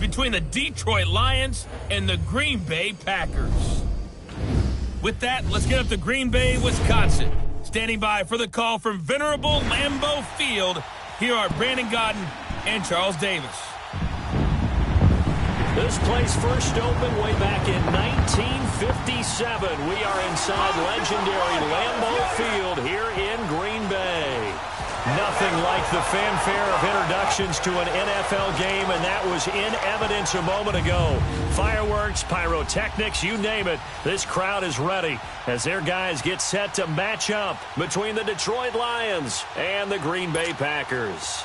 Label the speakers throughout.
Speaker 1: between the Detroit Lions and the Green Bay Packers. With that, let's get up to Green Bay, Wisconsin. Standing by for the call from venerable Lambeau Field, here are Brandon Gaudin and Charles Davis.
Speaker 2: This place first opened way back in 1957. We are inside legendary Lambeau Field here in Green Bay. Nothing like the fanfare of introductions to an NFL game, and that was in evidence a moment ago. Fireworks, pyrotechnics, you name it. This crowd is ready as their guys get set to match up between the Detroit Lions and the Green Bay Packers.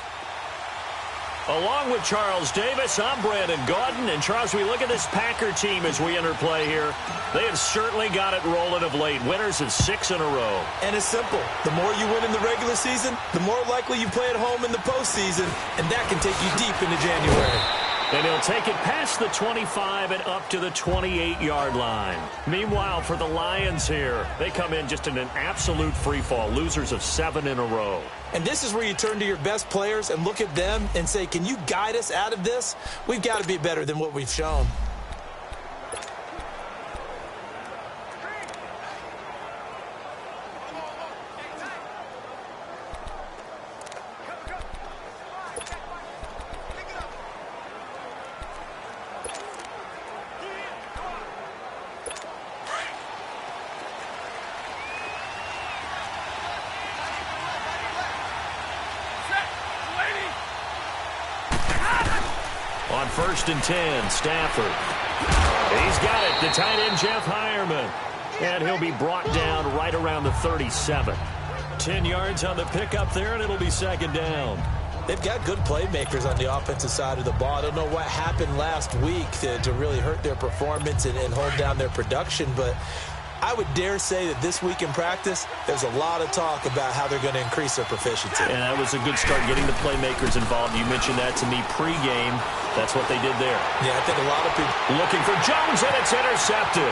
Speaker 2: Along with Charles Davis, I'm Brandon Gaudin. And, Charles, we look at this Packer team as we enter play here. They have certainly got it rolling of late. Winners of 6 in a row.
Speaker 3: And it's simple. The more you win in the regular season, the more likely you play at home in the postseason, and that can take you deep into January.
Speaker 2: And he'll take it past the 25 and up to the 28-yard line. Meanwhile, for the Lions here, they come in just in an absolute free fall, losers of 7 in a row.
Speaker 3: And this is where you turn to your best players and look at them and say, can you guide us out of this? We've got to be better than what we've shown.
Speaker 2: On 1st and 10, Stafford. He's got it, the tight end, Jeff Heuerman. And he'll be brought down right around the 37. 10 yards on the pickup there, and it'll be 2nd down.
Speaker 3: They've got good playmakers on the offensive side of the ball. I don't know what happened last week to really hurt their performance and hold down their production, but I would dare say that this week in practice, there's a lot of talk about how they're going to increase their proficiency.
Speaker 2: And that was a good start, getting the playmakers involved. You mentioned that to me pregame. That's what they did there.
Speaker 3: Yeah, I think a lot of people
Speaker 2: looking for Jones, and it's intercepted.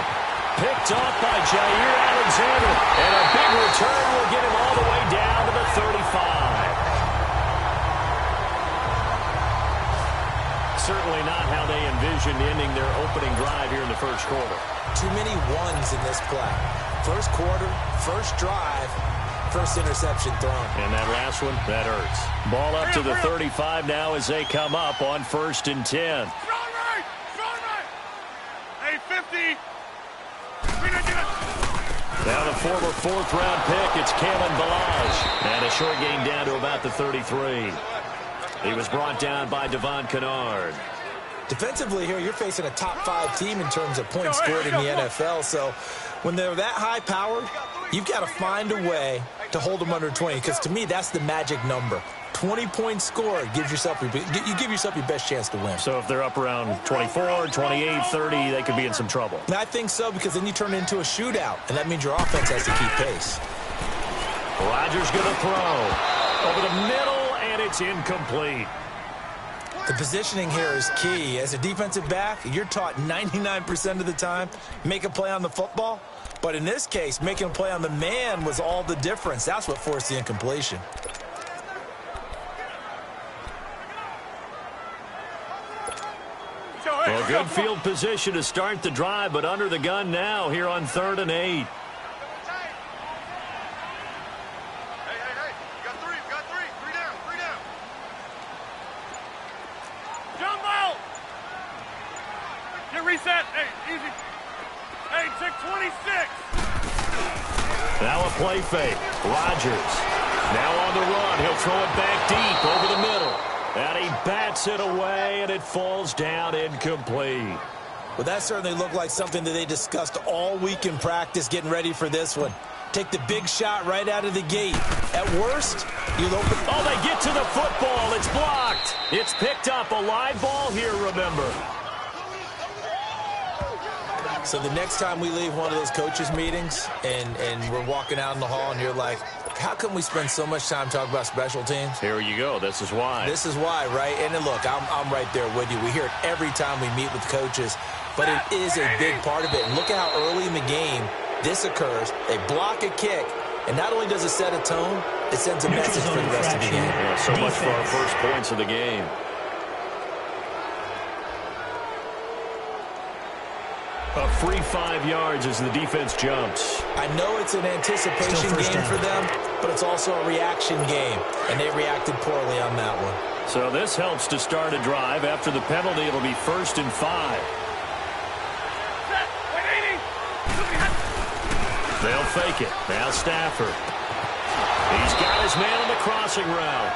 Speaker 2: Picked off by Jair Alexander. And a big return will get him all the way down to the 35. Certainly not how they envisioned ending their opening drive here in the first quarter.
Speaker 3: Too many ones in this play. First quarter, first drive, first interception thrown.
Speaker 2: And that last one, that hurts. Ball up to the 35 now as they come up on 1st and 10.
Speaker 4: Strong right! Strong right! Hey, 50!
Speaker 2: Now the former 4th-round pick, it's Kalen Ballage. And a short gain down to about the 33. He was brought down by Devon Kennard.
Speaker 3: Defensively here, you're facing a top-5 team in terms of points scored in the NFL. So when they're that high-powered, you've got to find a way to hold them under 20. Because to me, that's the magic number. 20 points scored gives yourself you give yourself your best chance to win.
Speaker 2: So if they're up around 24, 28, 30, they could be in some trouble.
Speaker 3: And I think so, because then you turn it into a shootout, and that means your offense has to keep pace.
Speaker 2: Rodgers going to throw over the middle, and it's incomplete.
Speaker 3: The positioning here is key. As a defensive back, you're taught 99% of the time, make a play on the football. But in this case, making a play on the man was all the difference. That's what forced the incompletion.
Speaker 2: Well, good field position to start the drive, but under the gun now here on 3rd and 8.
Speaker 4: Hey, you got three. Three down. Jumbo! Get reset. Hey, easy. Hey, check 26.
Speaker 2: Now a play fake. Rodgers. Now on the run. He'll throw it back deep over the middle. And he bats it away, and it falls down incomplete.
Speaker 3: Well, that certainly looked like something that they discussed all week in practice getting ready for this one. Take the big shot right out of the gate. At worst, you'll open...
Speaker 2: Oh, they get to the football. It's blocked. It's picked up. A live ball here, remember.
Speaker 3: So the next time we leave one of those coaches' meetings and we're walking out in the hall and you're like, how come we spend so much time talking about special teams?
Speaker 2: Here you go. This is why.
Speaker 3: This is why, right? And then look, I'm right there with you. We hear it every time we meet with coaches, but it is a big part of it. And look at how early in the game this occurs. They block a kick, and not only does it set a tone, it sends a message for the rest of the game.
Speaker 2: Yeah, so much for our first points of the game. A free 5 yards as the defense jumps.
Speaker 3: I know it's an anticipation game for them, but it's also a reaction game, and they reacted poorly on that one.
Speaker 2: So this helps to start a drive. After the penalty, it'll be 1st and 5. They'll fake it. Now Stafford. He's got his man on the crossing route.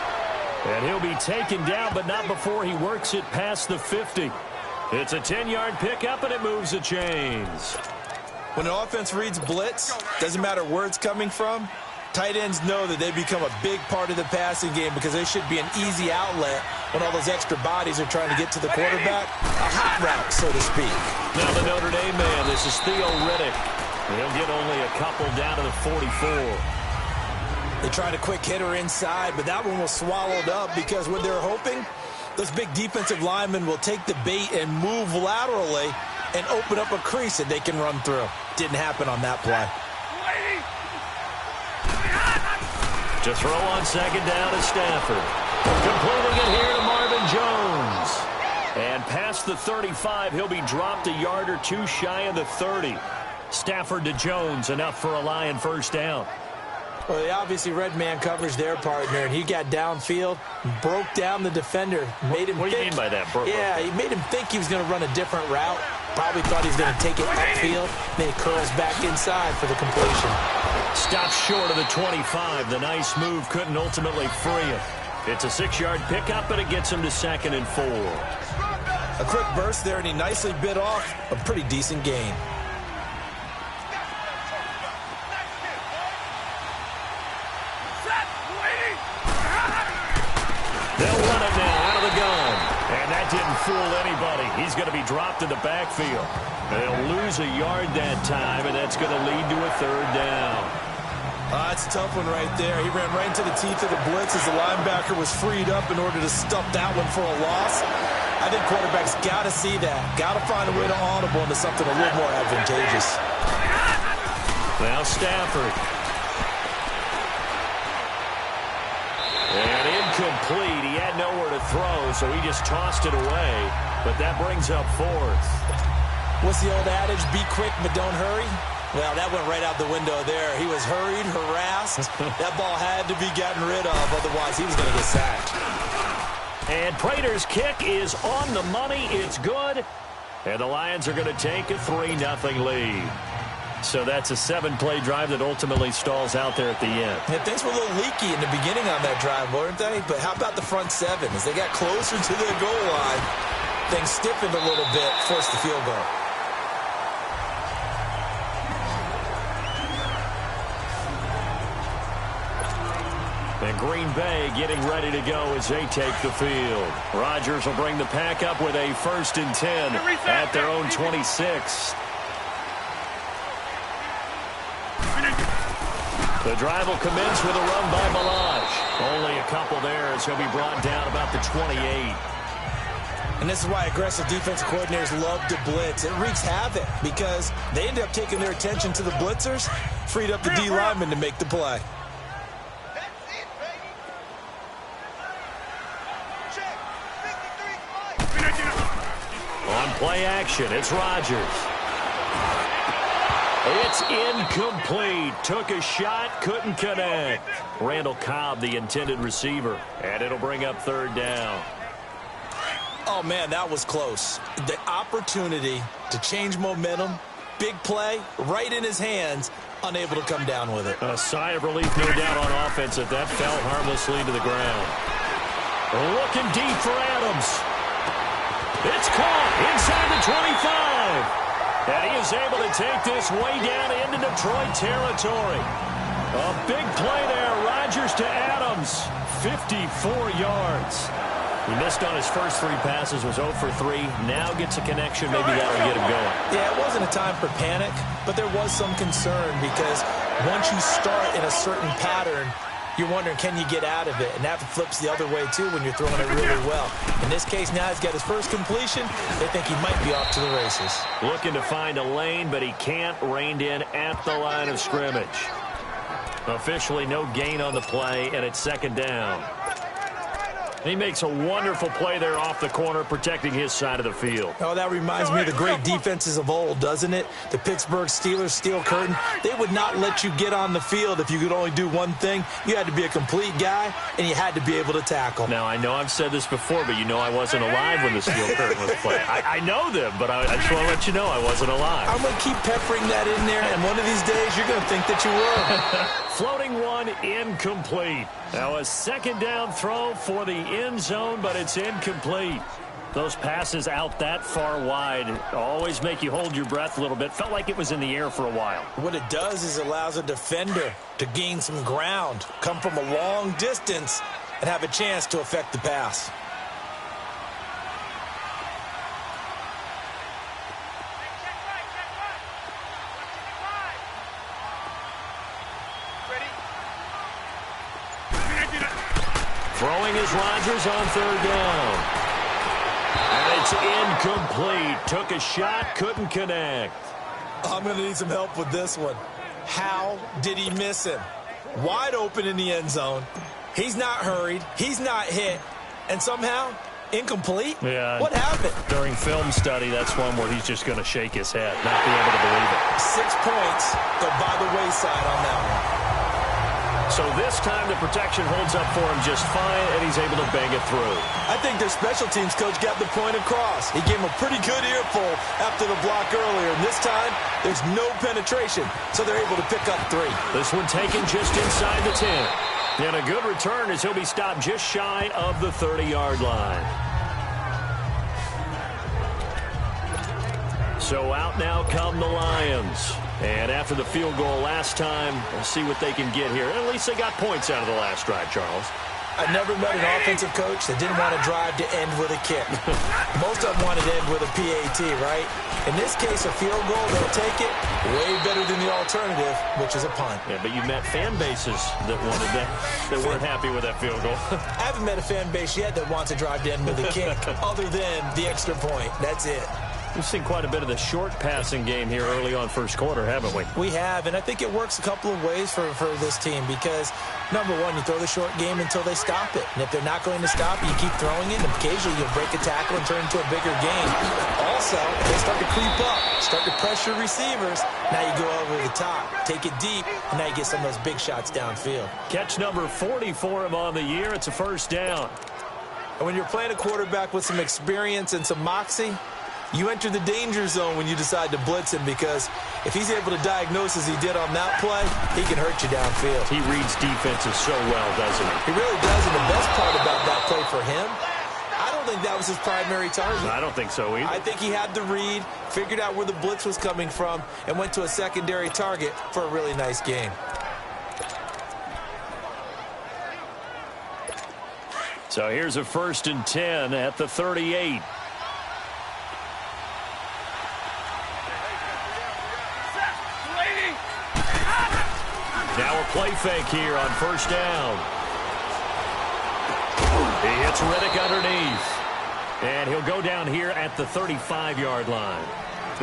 Speaker 2: And he'll be taken down, but not before he works it past the 50. It's a 10-yard pickup, and it moves the chains.
Speaker 3: When the offense reads blitz, doesn't matter where it's coming from, tight ends know that they become a big part of the passing game because they should be an easy outlet when all those extra bodies are trying to get to the quarterback. A hot route, so to speak.
Speaker 2: Now the Notre Dame man, this is Theo Riddick. He'll get only a couple down to the 44.
Speaker 3: They tried a quick hitter inside, but that one was swallowed up because what they're hoping, those big defensive linemen will take the bait and move laterally and open up a crease that they can run through. Didn't happen on that play.
Speaker 2: To throw on 2nd down is Stafford. Completing it here to Marvin Jones. And past the 35, he'll be dropped a yard or two shy of the 30. Stafford to Jones, enough for a Lion 1st down.
Speaker 3: Well, they obviously red man coverage their partner, and he got downfield, broke down the defender, made him
Speaker 2: What do you mean by that?
Speaker 3: Yeah, he made him think he was going to run a different route. Probably thought he was going to take it upfield. Then he curls back inside for the completion.
Speaker 2: Stops short of the 25. The nice move couldn't ultimately free him. It's a 6-yard pickup, but it gets him to 2nd and 4.
Speaker 3: A quick burst there, and he nicely bit off a pretty decent gain.
Speaker 2: They'll run it now out of the gun. And that didn't fool anybody. He's going to be dropped in the backfield. They'll lose a yard that time, and that's going to lead to a 3rd down.
Speaker 3: That's a tough one right there. He ran right into the teeth of the blitz as the linebacker was freed up in order to stuff that one for a loss. I think quarterbacks got to see that. Got to find a way to audible into something a little more advantageous.
Speaker 2: Now Stafford. And incomplete. He had nowhere to throw, so he just tossed it away. But that brings up 4th.
Speaker 3: What's the old adage? Be quick, but don't hurry. Well, that went right out the window there. He was hurried, harassed. That ball had to be gotten rid of, otherwise he was going to get sacked.
Speaker 2: And Prater's kick is on the money. It's good. And the Lions are going to take a 3-0 lead. So that's a 7-play drive that ultimately stalls out there at the end.
Speaker 3: Yeah, things were a little leaky in the beginning on that drive, weren't they? But how about the front 7? As they got closer to their goal line, things stiffened a little bit, forced the field goal.
Speaker 2: And Green Bay getting ready to go as they take the field. Rodgers will bring the pack up with a 1st and 10 at their own 26. The drive will commence with a run by Balaj. Only a couple there as he'll be brought down about the 28.
Speaker 3: And this is why aggressive defensive coordinators love to blitz. It wreaks havoc because they end up taking their attention to the blitzers, freed up the D lineman to make the play.
Speaker 2: On play action, it's Rodgers. It's incomplete. Took a shot, couldn't connect. Randall Cobb, the intended receiver. And it'll bring up 3rd down.
Speaker 3: Oh, man, that was close. The opportunity to change momentum, big play, right in his hands, unable to come down with it.
Speaker 2: A sigh of relief, no doubt, on offense if that fell harmlessly to the ground. Looking deep for Adams. It's caught inside the 25. And he is able to take this way down into Detroit territory. A big play there. Rodgers to Adams. 54 yards. He missed on his first 3 passes, was 0 for 3. Now gets a connection. Maybe that'll get him going.
Speaker 3: Yeah, it wasn't a time for panic, but there was some concern because once you start in a certain pattern, you're wondering, can you get out of it? And that flips the other way, too, when you're throwing it really well. In this case, now he's got his first completion. They think he might be off to the races.
Speaker 2: Looking to find a lane, but he can't. Reined in at the line of scrimmage. Officially no gain on the play, and it's 2nd down. He makes a wonderful play there off the corner, protecting his side of the field.
Speaker 3: Oh, that reminds me of the great defenses of old, doesn't it? The Pittsburgh Steelers steel curtain. They would not let you get on the field if you could only do one thing. You had to be a complete guy, and you had to be able to tackle.
Speaker 2: Now, I know I've said this before, but you know I wasn't alive when the steel curtain was played. I know them, but I just want to let you know I wasn't alive.
Speaker 3: I'm going to keep peppering that in there, and one of these days you're going to think that you were.
Speaker 2: Floating one, incomplete. Now a second down throw for the end zone, but it's incomplete. Those passes out that far wide always make you hold your breath a little bit. Felt like it was in the air for a while.
Speaker 3: What it does is allows a defender to gain some ground, come from a long distance, and have a chance to affect the pass.
Speaker 2: Throwing is Rodgers on third down. And it's incomplete. Took a shot, couldn't connect.
Speaker 3: I'm going to need some help with this one. How did he miss him? Wide open in the end zone. He's not hurried. He's not hit. And somehow, incomplete?
Speaker 2: Yeah.
Speaker 3: What happened?
Speaker 2: During film study, that's one where he's just going to shake his head, not be able to believe it.
Speaker 3: 6 points go by the wayside on that one.
Speaker 2: So this time the protection holds up for him just fine, and he's able to bang it through.
Speaker 3: I think their special teams coach got the point across. He gave him a pretty good earful after the block earlier, and this time there's no penetration, so they're able to pick up 3.
Speaker 2: This one taken just inside the 10. And a good return as he'll be stopped just shy of the 30-yard line. So out now come the Lions. And after the field goal last time, we'll see what they can get here. At least they got points out of the last drive, Charles.
Speaker 3: I've never met an offensive coach that didn't want to drive to end with a kick. Most of them wanted to end with a PAT, right? In this case, a field goal, they'll take it way better than the alternative, which is a punt.
Speaker 2: Yeah, but you met fan bases that wanted that, that weren't happy with that field goal.
Speaker 3: I haven't met a fan base yet that wants to drive to end with a kick, other than the extra point. That's it.
Speaker 2: We've seen quite a bit of the short passing game here early on first quarter, haven't we?
Speaker 3: We have, and I think it works a couple of ways for this team because, number one, you throw the short game until they stop it. And if they're not going to stop it, you keep throwing it, and occasionally you'll break a tackle and turn it into a bigger game. Also, if they start to creep up, start to pressure receivers, now you go over the top, take it deep, and now you get some of those big shots downfield.
Speaker 2: Catch number 40 for him on the year. It's a first down.
Speaker 3: And when you're playing a quarterback with some experience and some moxie, you enter the danger zone when you decide to blitz him because if he's able to diagnose as he did on that play, he can hurt you downfield.
Speaker 2: He reads defenses so well, doesn't he?
Speaker 3: He really does, and the best part about that play for him, I don't think that was his primary target.
Speaker 2: I don't think so either.
Speaker 3: I think he had the read, figured out where the blitz was coming from, and went to a secondary target for a really nice game.
Speaker 2: So here's a 1st and 10 at the 38. Now a play fake here on first down. He hits Riddick underneath. And he'll go down here at the 35-yard line.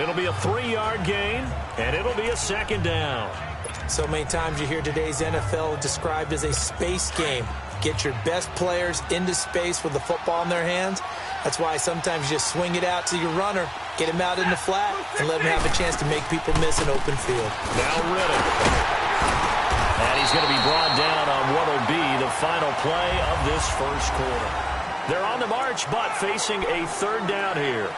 Speaker 2: It'll be a 3-yard gain, and it'll be a 2nd down.
Speaker 3: So many times you hear today's NFL described as a space game. Get your best players into space with the football in their hands. That's why sometimes you just swing it out to your runner, get him out in the flat, and let him have a chance to make people miss an open field.
Speaker 2: Now Riddick. And he's going to be brought down on what will be the final play of this first quarter. They're on the march, but facing a 3rd down here.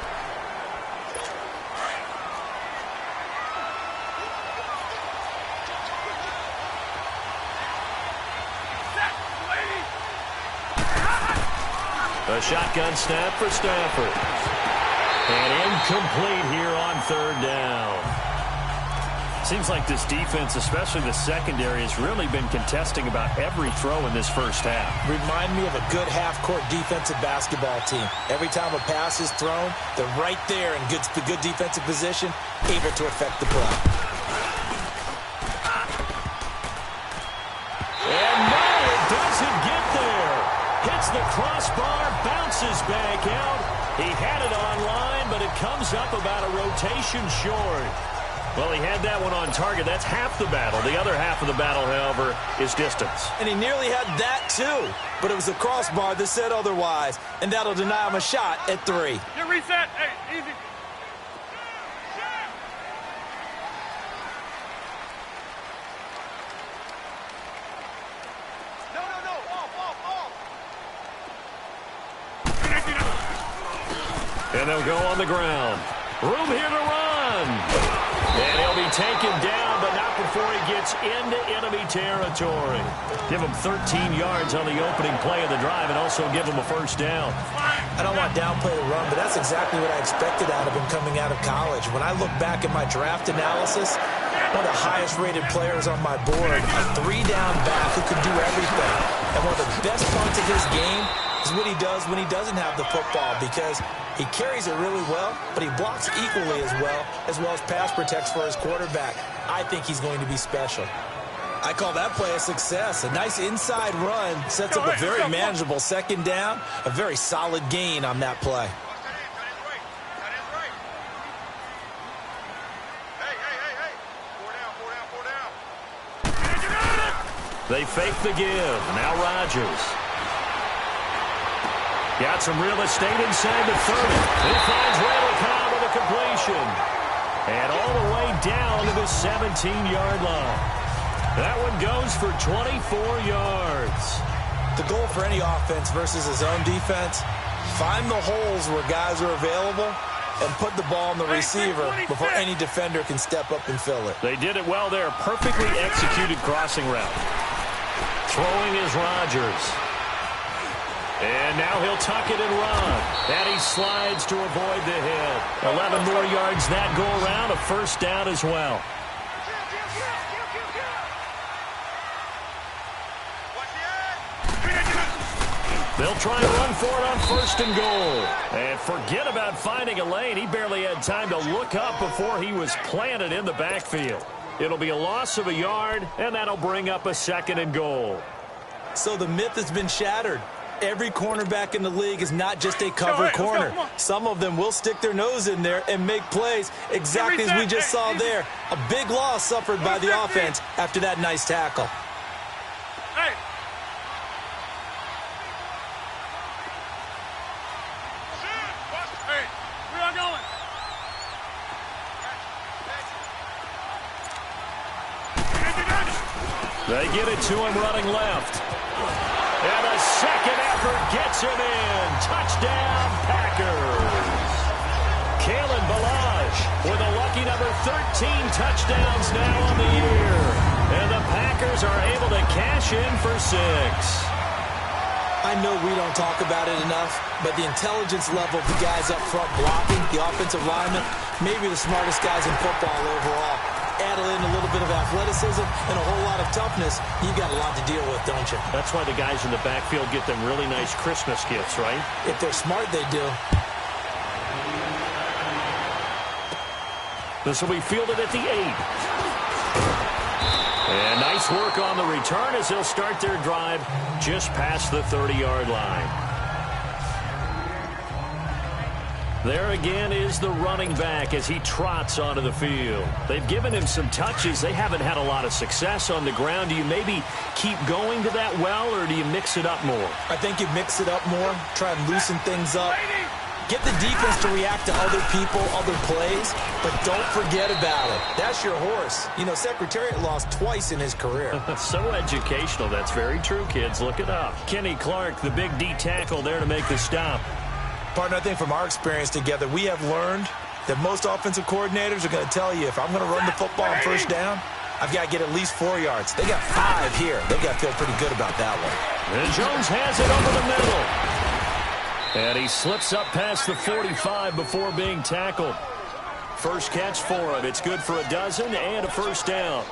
Speaker 2: A shotgun snap for Stafford. And incomplete here on 3rd down. Seems like this defense, especially the secondary, has really been contesting about every throw in this first half.
Speaker 3: Remind me of a good half-court defensive basketball team. Every time a pass is thrown, they're right there in good defensive position, able to affect the play.
Speaker 2: And no, it doesn't get there. Hits the crossbar, bounces back out. He had it on line, but it comes up about a rotation short. Well, he had that one on target. That's half the battle. The other half of the battle, however, is distance.
Speaker 3: And he nearly had that, too. But it was the crossbar that said otherwise. And that'll deny him a shot at 3.
Speaker 4: Get reset. Hey, easy. No. Off.
Speaker 2: And they'll go on the ground. Room here to run. And he'll be taken down, but not before he gets into enemy territory. Give him 13 yards on the opening play of the drive and also give him a first down.
Speaker 3: I don't want downplay the run, but that's exactly what I expected out of him coming out of college. When I look back at my draft analysis, one of the highest-rated players on my board, a 3-down back who could do everything. And one of the best parts of his game is what he does when he doesn't have the football, because he carries it really well, but he blocks equally as well as pass protects for his quarterback. I think he's going to be special. I call that play a success. A nice inside run sets up a very manageable second down, a very solid gain on that play.
Speaker 2: They fake the give. Now Rodgers. Got some real estate inside the 30. He finds Randall Cobb with a completion. And all the way down to the 17-yard line. That one goes for 24 yards.
Speaker 3: The goal for any offense versus his own defense, find the holes where guys are available and put the ball on the receiver before any defender can step up and fill it.
Speaker 2: They did it well there. Perfectly executed crossing route. Throwing is Rodgers. And now he'll tuck it and run. And he slides to avoid the hit. 11 more yards that go around. A first down as well. They'll try and run for it on first and goal. And forget about finding a lane. He barely had time to look up before he was planted in the backfield. It'll be a loss of a yard, and that'll bring up a second and goal.
Speaker 3: So the myth has been shattered. Every cornerback in the league is not just a cover corner. Some of them will stick their nose in there and make plays exactly as we just saw there. A big loss suffered by the offense after that nice tackle.
Speaker 4: Hey. Hey, where are you going?
Speaker 2: They get it to him running left. And a second effort gets him in. Touchdown, Packers. Kalen Ballage with a lucky number 13 touchdowns now on the year. And the Packers are able to cash in for 6.
Speaker 3: I know we don't talk about it enough, but the intelligence level of the guys up front blocking, the offensive linemen, maybe the smartest guys in football overall. Add in a little bit of athleticism and a whole lot of toughness, you got a lot to deal with, don't you?
Speaker 2: That's why the guys in the backfield get them really nice Christmas gifts, right?
Speaker 3: If they're smart, they do.
Speaker 2: This will be fielded at the 8. And nice work on the return as they'll start their drive just past the 30-yard line. There again is the running back as he trots onto the field. They've given him some touches. They haven't had a lot of success on the ground. Do you maybe keep going to that well, or do you mix it up more?
Speaker 3: I think you mix it up more, try and loosen things up. Get the defense to react to other people, other plays, but don't forget about it. That's your horse. You know, Secretariat lost twice in his career.
Speaker 2: So educational. That's very true, kids. Look it up. Kenny Clark, the big D tackle there to make the stop.
Speaker 3: Partner, I think from our experience together, we have learned that most offensive coordinators are going to tell you, if I'm going to run the football on first down, I've got to get at least 4 yards. They got 5 here. They've got to feel pretty good about that one.
Speaker 2: And Jones has it over the middle. And he slips up past the 45 before being tackled. First catch for him. It's good for a dozen and a first down.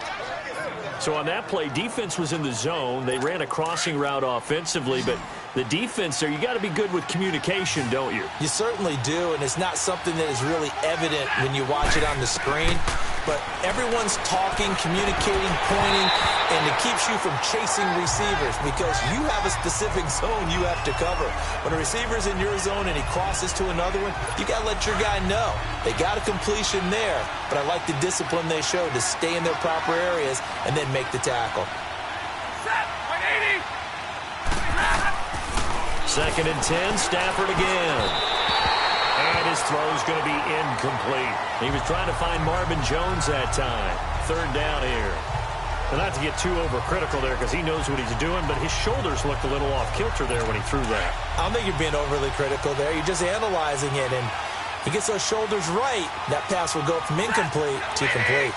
Speaker 2: So on that play, defense was in the zone. They ran a crossing route offensively, but the defense there, you got to be good with communication, don't you?
Speaker 3: You certainly do, and it's not something that is really evident when you watch it on the screen. but everyone's talking, communicating, pointing, and it keeps you from chasing receivers because you have a specific zone you have to cover. When a receiver's in your zone and he crosses to another one, you got to let your guy know. They got a completion there, but I like the discipline they showed to stay in their proper areas and then make the tackle.
Speaker 2: Second and 10, Stafford again. And his throw's going to be incomplete. He was trying to find Marvin Jones that time. Third down here. Well, not to get too overcritical there because he knows what he's doing, but his shoulders looked a little off kilter there when he threw that.
Speaker 3: I don't think you're being overly critical there. You're just analyzing it, and he gets those shoulders right. That pass will go from incomplete to complete.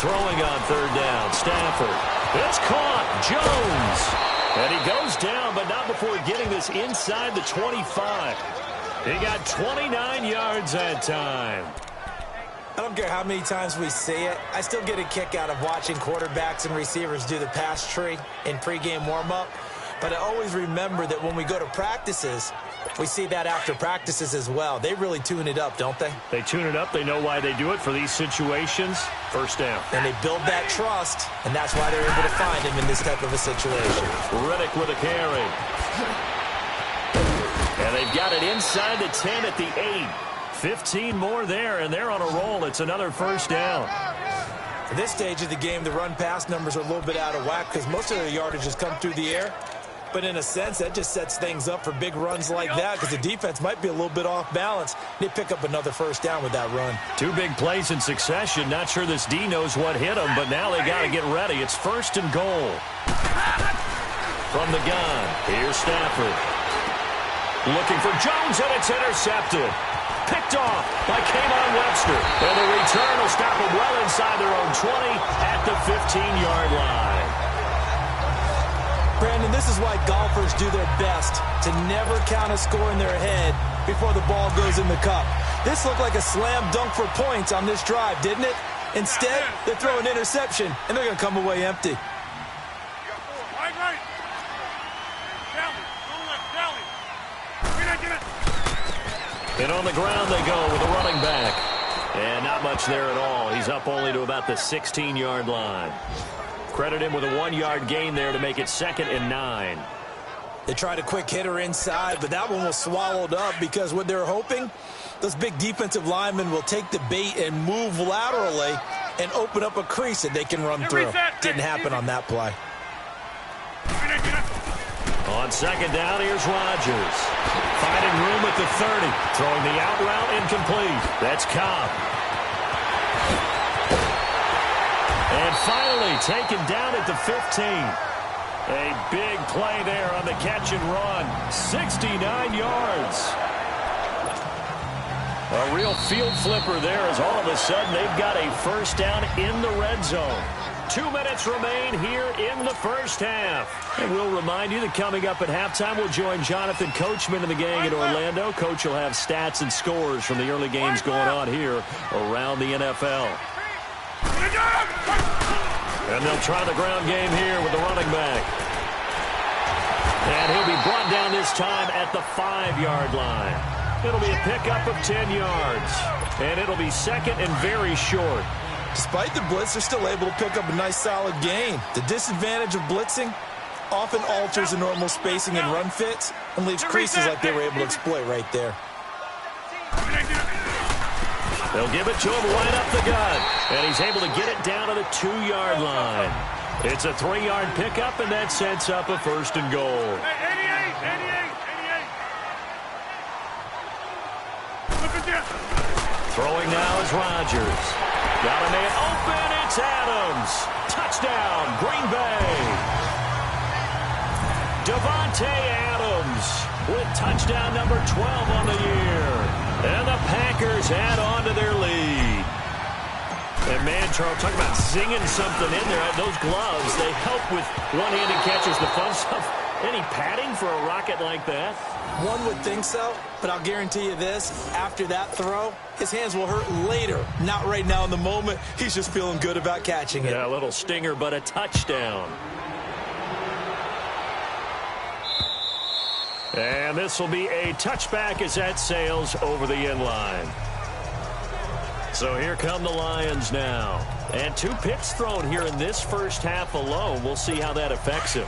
Speaker 2: Throwing on third down, Stafford. It's caught. Jones. And he goes down, but not before getting this inside the 25. He got 29 yards that time.
Speaker 3: I don't care how many times we see it. I still get a kick out of watching quarterbacks and receivers do the pass tree in pregame warm-up. But I always remember that when we go to practices, we see that after practices as well. They really tune it up, don't they?
Speaker 2: They tune it up. They know why they do it for these situations. First down.
Speaker 3: And they build that trust, and that's why they're able to find him in this type of a situation.
Speaker 2: Riddick with a carry. And they've got it inside the 10 at the 8. 15 more there, and they're on a roll. It's another first down.
Speaker 3: At this stage of the game, the run-pass numbers are a little bit out of whack because most of their yardage has come through the air. But in a sense, that just sets things up for big runs like that because the defense might be a little bit off balance. They pick up another first down with that run.
Speaker 2: Two big plays in succession. Not sure this D knows what hit them, but now they got to get ready. It's first and goal. From the gun, here's Stafford. Looking for Jones, and it's intercepted. Picked off by Kayvon Webster. And the return will stop them well inside their own 20 at the 15-yard line.
Speaker 3: Brandon, this is why golfers do their best to never count a score in their head before the ball goes in the cup. This looked like a slam dunk for points on this drive, didn't it? Instead, they throw an interception, and they're going to come away empty.
Speaker 2: And on the ground they go with a running back. And not much there at all. He's up only to about the 16-yard line. Credit him with a 1-yard gain there to make it 2nd and 9.
Speaker 3: They tried a quick hitter inside, but that one was swallowed up because what they're hoping, those big defensive linemen will take the bait and move laterally and open up a crease that they can run through. Didn't happen on that play.
Speaker 2: On second down, here's Rodgers. Finding room at the 30. Throwing the out route incomplete. That's Cobb. And finally taken down at the 15. A big play there on the catch and run. 69 yards. A real field flipper there as all of a sudden they've got a first down in the red zone. 2 minutes remain here in the first half. And we'll remind you that coming up at halftime, we'll join Jonathan Coachman and the gang in Orlando. Coach will have stats and scores from the early games going on here around the NFL. And they'll try the ground game here with the running back. And he'll be brought down this time at the 5-yard line. It'll be a pickup of 10 yards. And it'll be second and very short.
Speaker 3: Despite the blitz, they're still able to pick up a nice solid gain. The disadvantage of blitzing often alters the normal spacing and run fits and leaves creases like they were able to exploit right there.
Speaker 2: They'll give it to him right up the gut. And he's able to get it down to the 2-yard line. It's a 3-yard pickup, and that sets up a first and goal.
Speaker 4: 88.
Speaker 2: Throwing now is Rodgers. Got a man open. It's Adams. Touchdown, Green Bay. Devontae Adams with touchdown number 12 on the year. And the Packers add on to their lead. And man, Charles, talk about zinging something in there. Those gloves, they help with one-handed catches, the fun stuff. Any padding for a rocket like that?
Speaker 3: One would think so, but I'll guarantee you this. After that throw, his hands will hurt later. Not right now in the moment. He's just feeling good about catching it.
Speaker 2: Yeah, a little stinger, but a touchdown. And this will be a touchback as that sails over the end line. So here come the Lions now. And 2 picks thrown here in this first half alone. We'll see how that affects him.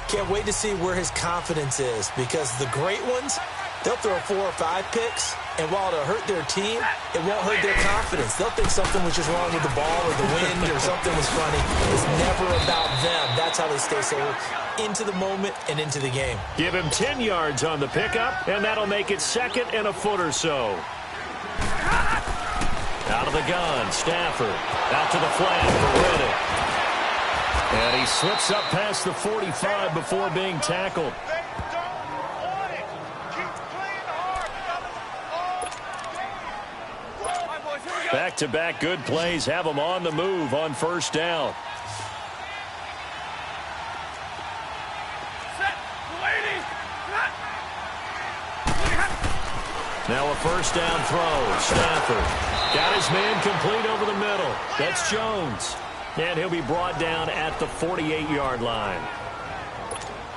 Speaker 3: Can't wait to see where his confidence is, because the great ones, they'll throw 4 or 5 picks, and while it'll hurt their team, it won't hurt their confidence. They'll think something was just wrong with the ball or the wind or something was funny. It's never about them. That's how they stay so into the moment and into the game.
Speaker 2: Give him 10 yards on the pickup, and that'll make it 2nd and a foot or so. Out of the gun, Stafford. Out to the flat for Riddick. And he slips up past the 45 before being tackled. Back-to-back good plays have them on the move on first down. Now a first down throw. Stafford got his man complete over the middle. That's Jones. And he'll be brought down at the 48-yard line.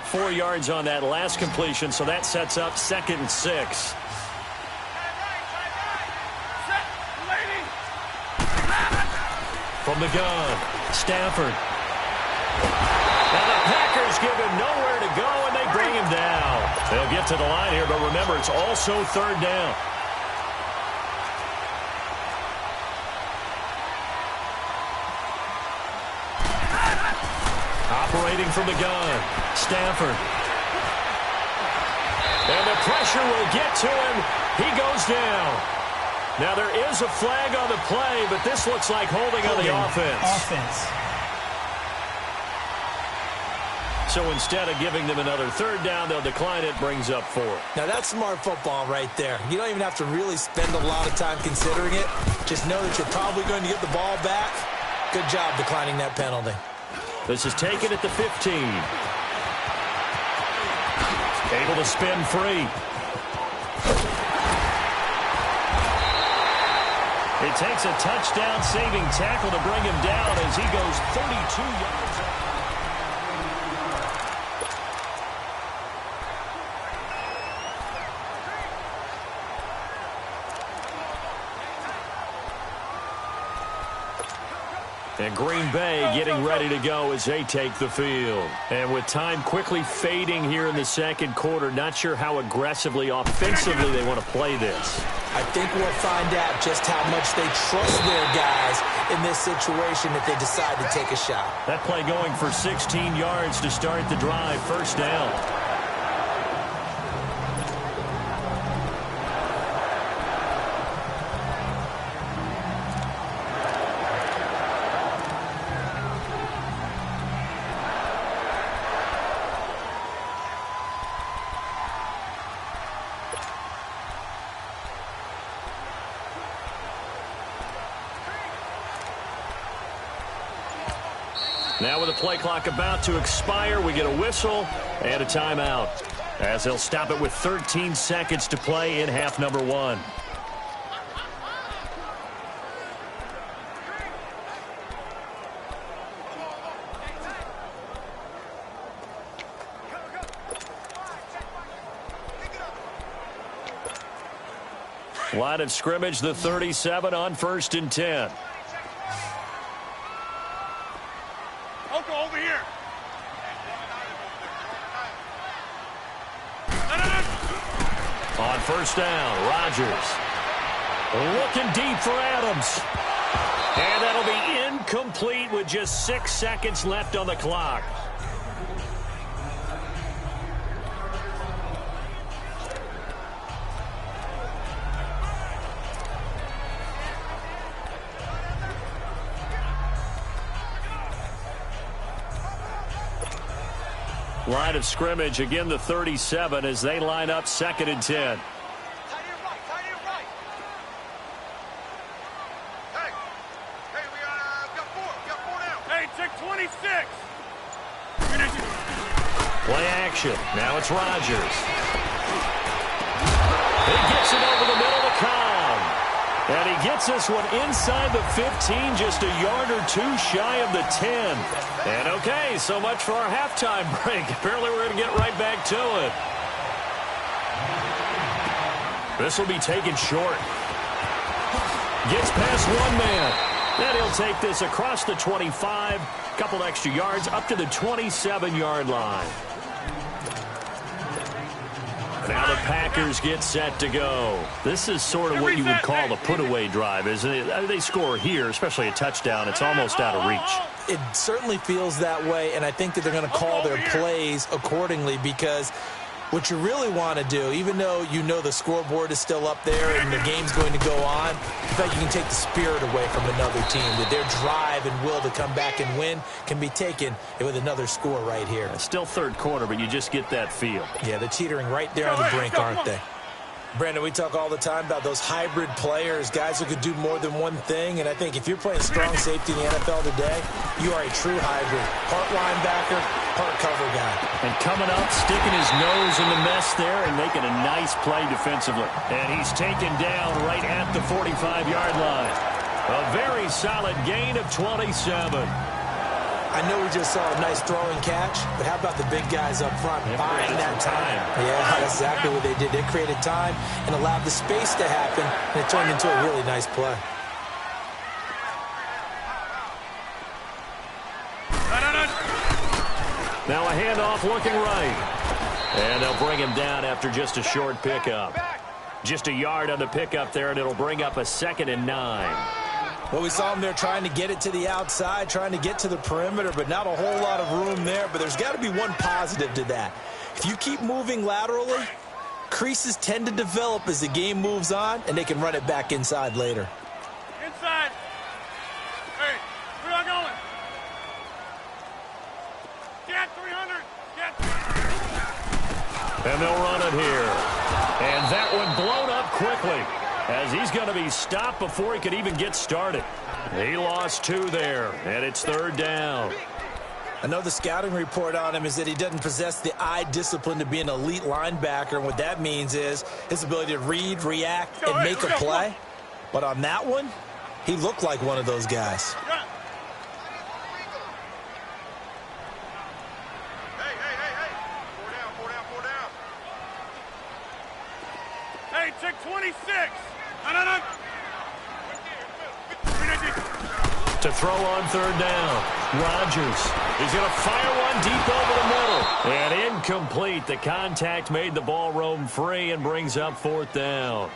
Speaker 2: 4 yards on that last completion, so that sets up 2nd and 6. From the gun, Stafford. And the Packers give him nowhere to go, and they bring him down. They'll get to the line here, but remember, it's also 3rd down. Operating from the gun, Stafford. And the pressure will get to him. He goes down. Now, there is a flag on the play, but this looks like holding on the offense. So instead of giving them another 3rd down, they'll decline it, brings up 4.
Speaker 3: Now, that's smart football right there. You don't even have to really spend a lot of time considering it. Just know that you're probably going to get the ball back. Good job declining that penalty.
Speaker 2: This is taken at the 15. Able to spin free. It takes a touchdown-saving tackle to bring him down as he goes 32 yards. And Green Bay getting ready to go as they take the field. And with time quickly fading here in the 2nd quarter, not sure how aggressively, offensively they want to play this.
Speaker 3: I think we'll find out just how much they trust their guys in this situation if they decide to take a shot.
Speaker 2: That play going for 16 yards to start the drive, first down. Now with the play clock about to expire, we get a whistle and a timeout, as they'll stop it with 13 seconds to play in half number 1. Line of scrimmage, the 37 on 1st and 10.
Speaker 4: Over here.
Speaker 2: On first down, Rodgers. Looking deep for Adams. And that'll be incomplete with just 6 seconds left on the clock. Line of scrimmage, again the 37 as they line up 2nd and 10.
Speaker 4: Tight end right. Hey, we got 4. We got 4 now. Hey, check 26.
Speaker 2: Play action. Now it's Rodgers. He gets it over the middle to Cobb. And he gets this one inside the 15, just a yard or 2 shy of the 10. And okay, so much for our halftime break. Apparently we're going to get right back to it. This will be taken short. Gets past one man. Then he'll take this across the 25, couple extra yards up to the 27-yard line. Now the Packers get set to go. This is sort of what you would call a put-away drive, isn't it? They score here, especially a touchdown. It's almost out of reach.
Speaker 3: It certainly feels that way, and I think that they're going to call their plays accordingly because what you really want to do, even though you know the scoreboard is still up there and the game's going to go on, in fact, you can take the spirit away from another team, that their drive and will to come back and win can be taken with another score right here.
Speaker 2: It's still third quarter, but you just get that feel.
Speaker 3: Yeah, they're teetering right there on the brink, aren't they? Brandon, we talk all the time about those hybrid players, guys who could do more than one thing, and I think if you're playing strong safety in the NFL today, you are a true hybrid. Part linebacker, part cover guy.
Speaker 2: And coming up, sticking his nose in the mess there and making a nice play defensively. And he's taken down right at the 45-yard line. A very solid gain of 27.
Speaker 3: I know we just saw a nice throwing catch, but how about the big guys up front buying that time? Yeah, that's exactly what they did. They created time and allowed the space to happen, and it turned into a really nice play.
Speaker 2: Now a handoff looking right. And they'll bring him down after just a short pickup. Just a yard on the pickup there, and it'll bring up a 2nd and 9.
Speaker 3: Well, we saw him there trying to get it to the outside, trying to get to the perimeter, but not a whole lot of room there. But there's got to be one positive to that. If you keep moving laterally, creases tend to develop as the game moves on, and they can run it back inside later.
Speaker 4: Inside. Hey, where are you going? Get 300. Get.
Speaker 2: And they'll run it here. And that one blown up quickly, as he's going to be stopped before he could even get started. He lost 2 there, and it's 3rd down.
Speaker 3: I know the scouting report on him is that he doesn't possess the eye discipline to be an elite linebacker, and what that means is his ability to read, react, and make a play. But on that one, he looked like one of those guys.
Speaker 4: Hey. 4 down. Hey, check 26. No.
Speaker 2: To throw on 3rd down. Rodgers is going to fire one deep over the middle. And incomplete. The contact made the ball roam free and brings up 4th down.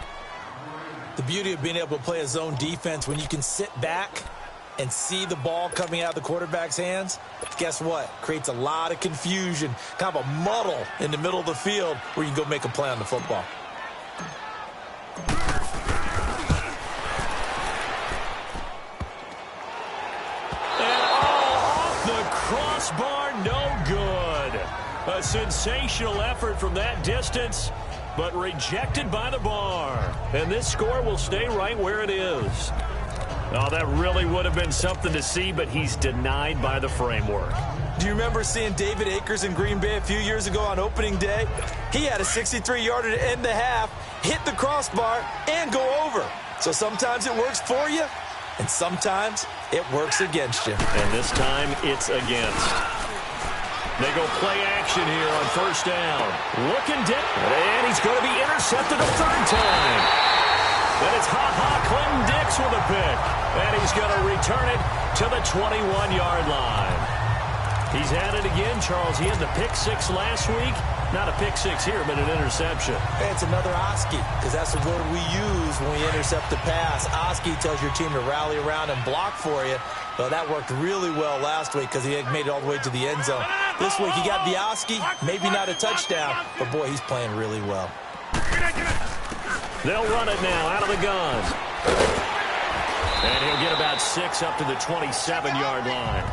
Speaker 3: The beauty of being able to play a zone defense when you can sit back and see the ball coming out of the quarterback's hands, guess what? Creates a lot of confusion, kind of a muddle in the middle of the field where you can go make a play on the football.
Speaker 2: Crossbar, no good. A sensational effort from that distance, but rejected by the bar. And this score will stay right where it is. Oh, that really would have been something to see, but he's denied by the framework.
Speaker 3: Do you remember seeing David Akers in Green Bay a few years ago on opening day? He had a 63-yarder to end the half, hit the crossbar, and go over. So sometimes it works for you, and sometimes it works against you.
Speaker 2: And this time, it's against. They go play action here on 1st down. Looking deep, and he's going to be intercepted a 3rd time. And it's Clinton Dix with a pick. And he's going to return it to the 21-yard line. He's had it again, Charles. He had the pick 6 last week. Not a pick 6 here, but an interception.
Speaker 3: Hey, it's another Oski, because that's the word we use when we intercept the pass. Oski tells your team to rally around and block for you. Well, that worked really well last week because he made it all the way to the end zone. This week he got the Oski, maybe not a touchdown, but boy, he's playing really well.
Speaker 2: They'll run it now out of the gun. And he'll get about 6 up to the 27-yard line.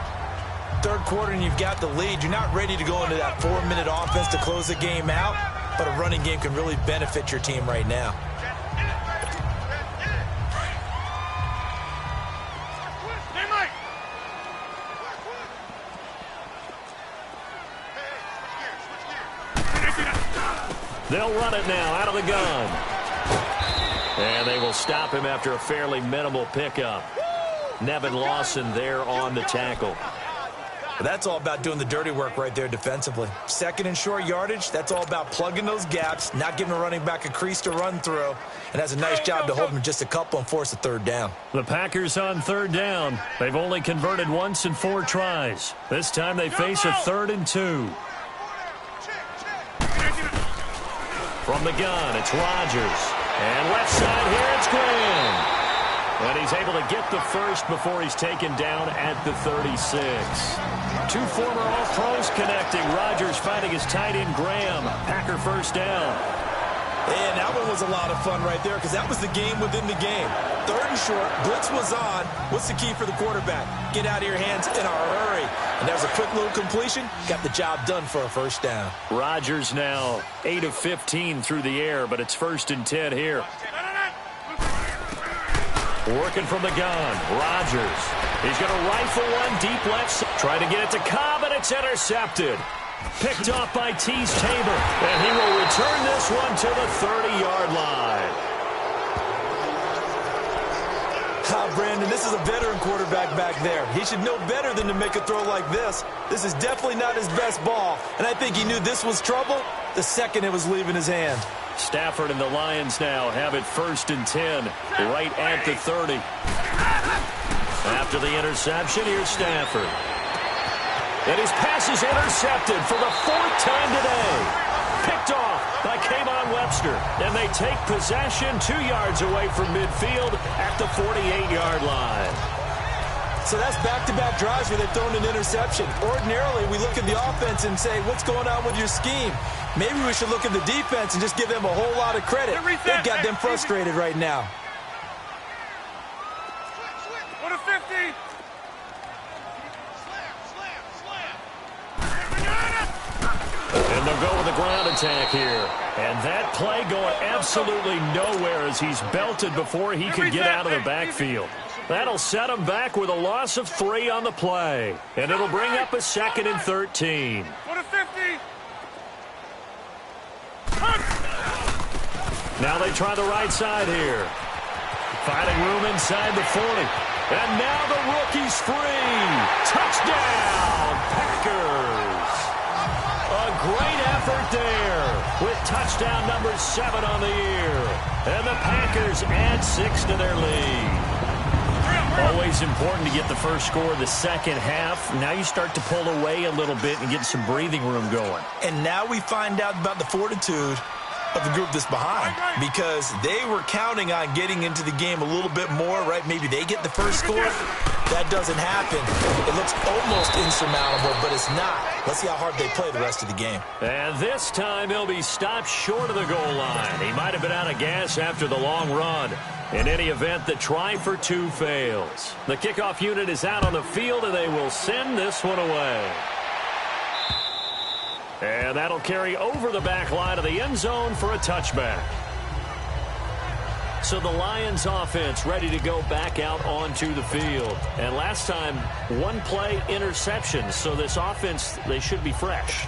Speaker 3: Third quarter and you've got the lead. You're not ready to go into that 4-minute offense to close the game out, but a running game can really benefit your team right now.
Speaker 2: They'll run it now out of the gun. And they will stop him after a fairly minimal pickup. Nevin Lawson there on the tackle.
Speaker 3: But that's all about doing the dirty work right there defensively. Second and short yardage, that's all about plugging those gaps, not giving a running back a crease to run through, and has a nice job to hold him just a couple and force a third down.
Speaker 2: The Packers on third down. They've only converted once in 4 tries. This time they face a 3rd and 2. From the gun, it's Rodgers. And left side here, it's Graham. And he's able to get the first before he's taken down at the 36. 2 former All-Pros connecting. Rodgers fighting his tight end Graham. Packer first down.
Speaker 3: And that one was a lot of fun right there because that was the game within the game. 3rd and short, blitz was on. What's the key for the quarterback? Get out of your hands in a hurry. And there's a quick little completion. Got the job done for a first down.
Speaker 2: Rodgers now 8 of 15 through the air, but it's 1st and 10 here. Working from the gun, Rodgers. He's going to rifle one deep left. Trying to get it to Cobb, and it's intercepted. Picked off by Tease Tabor, and he will return this one to the 30-yard line.
Speaker 3: Brandon, this is a veteran quarterback back there. He should know better than to make a throw like this. This is definitely not his best ball, and I think he knew this was trouble the second it was leaving his hand.
Speaker 2: Stafford and the Lions now have it 1st and 10, right at the 30. After the interception, here's Stafford. And his pass is intercepted for the 4th time today. Picked off by Kayvon Webster. And they take possession 2 yards away from midfield at the 48-yard line.
Speaker 3: So that's back-to-back drives where they've thrown an interception. Ordinarily, we look at the offense and say, what's going on with your scheme? Maybe we should look at the defense and just give them a whole lot of credit. They've got them frustrated right now.
Speaker 4: What a 50!
Speaker 2: And they'll go with the ground attack here. And that play going absolutely nowhere as he's belted before he could get out of the backfield. That'll set him back with a loss of 3 on the play. And it'll bring up a 2nd and 13.
Speaker 4: What a 50!
Speaker 2: Now they try the right side here. Finding room inside the 40. And now the rookie's free. Touchdown, Packers. A great effort there with touchdown number 7 on the year. And the Packers add 6 to their lead. Always important to get the first score of the second half. Now you start to pull away a little bit and get some breathing room going.
Speaker 3: And now we find out about the fortitude of the group that's behind because they were counting on getting into the game a little bit more, right? Maybe they get the first score. That doesn't happen. It looks almost insurmountable, but it's not. Let's see how hard they play the rest of the game.
Speaker 2: And this time he'll be stopped short of the goal line. He might have been out of gas after the long run. In any event, the try for 2 fails. The kickoff unit is out on the field, and they will send this one away. And that'll carry over the back line of the end zone for a touchback. So the Lions offense ready to go back out onto the field. And last time, 1 play interception. So this offense, they should be fresh.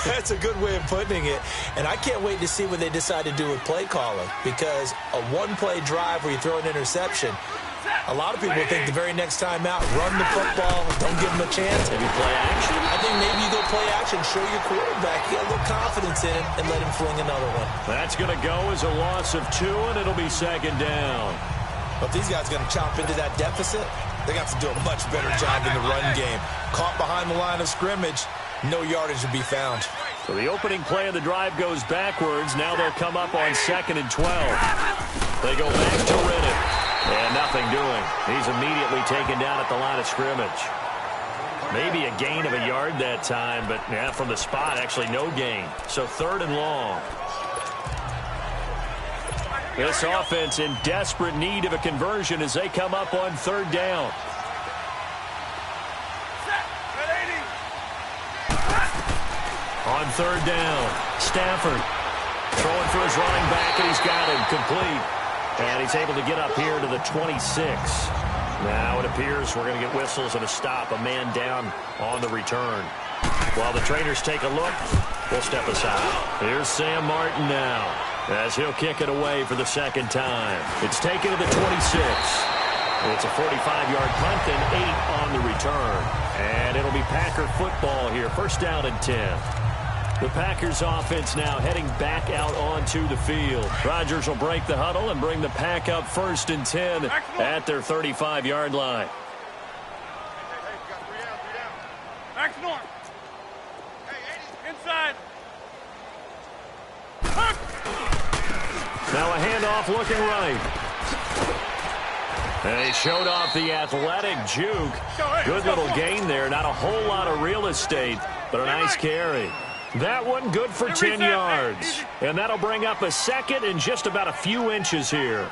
Speaker 3: That's a good way of putting it. And I can't wait to see what they decide to do with play calling. Because a 1-play drive where you throw an interception, a lot of people think the very next time out, run the football, don't give them a chance.
Speaker 2: Maybe play action.
Speaker 3: I think maybe you go play action, show your quarterback, get a little confidence in him, and let him fling another one.
Speaker 2: That's going to go as a loss of 2, and it'll be 2nd down.
Speaker 3: But if these guys are going to chop into that deficit, they got to do a much better job in the run game. Caught behind the line of scrimmage, no yardage to be found.
Speaker 2: So the opening play of the drive goes backwards. Now they'll come up on 2nd and 12. They go back to Riddick. And nothing doing. He's immediately taken down at the line of scrimmage. Maybe a gain of a yard that time, but yeah, from the spot, actually no gain. So 3rd and long. This offense in desperate need of a conversion as they come up on 3rd down. On 3rd down, Stafford throwing for his running back, and he's got him complete. And he's able to get up here to the 26. Now it appears we're going to get whistles and a stop. A man down on the return. While the trainers take a look, we'll step aside. Here's Sam Martin now as he'll kick it away for the 2nd time. It's taken to the 26. It's a 45-yard punt and 8 on the return. And it'll be Packer football here. First down and 10. The Packers offense now heading back out onto the field. Rodgers will break the huddle and bring the Pack up first and 10 at their 35-yard line.
Speaker 4: Back north. Hey, 80, inside.
Speaker 2: Now a handoff looking right. And he showed off the athletic juke. Good little gain there. Not a whole lot of real estate, but a nice carry. That one good for 10 yards. And that'll bring up a second and just about a few inches here.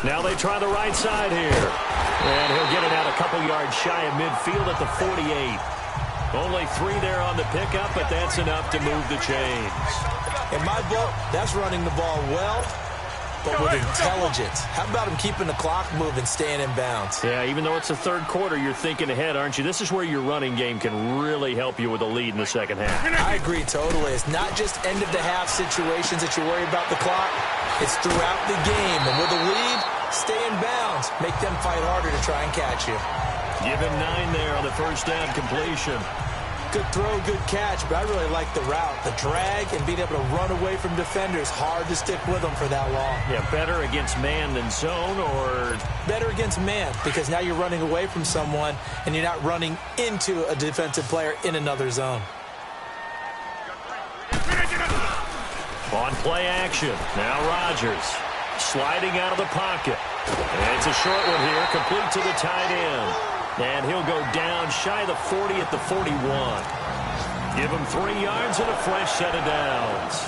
Speaker 2: Now they try the right side here. And he'll get it out a couple yards shy of midfield at the 48. Only 3 there on the pickup, but that's enough to move the chains.
Speaker 3: In my book, that's running the ball well, but with intelligence. How about him keeping the clock moving, staying in bounds?
Speaker 2: Yeah, even though it's the third quarter, you're thinking ahead, aren't you? This is where your running game can really help you with a lead in the second half.
Speaker 3: I agree totally. It's not just end-of-the-half situations that you worry about the clock. It's throughout the game. And with a lead, stay in bounds. Make them fight harder to try and catch you.
Speaker 2: Give him 9 there on the first down completion.
Speaker 3: Good throw, good catch, but I really like the route. The drag and being able to run away from defenders. Hard to stick with them for that long.
Speaker 2: Yeah, better against man than zone, or?
Speaker 3: Better against man, because now you're running away from someone and you're not running into a defensive player in another zone.
Speaker 2: On play action. Now Rodgers sliding out of the pocket. And it's a short one here, complete to the tight end. And he'll go down shy of the 40 at the 41. Give him 3 yards and a fresh set of downs.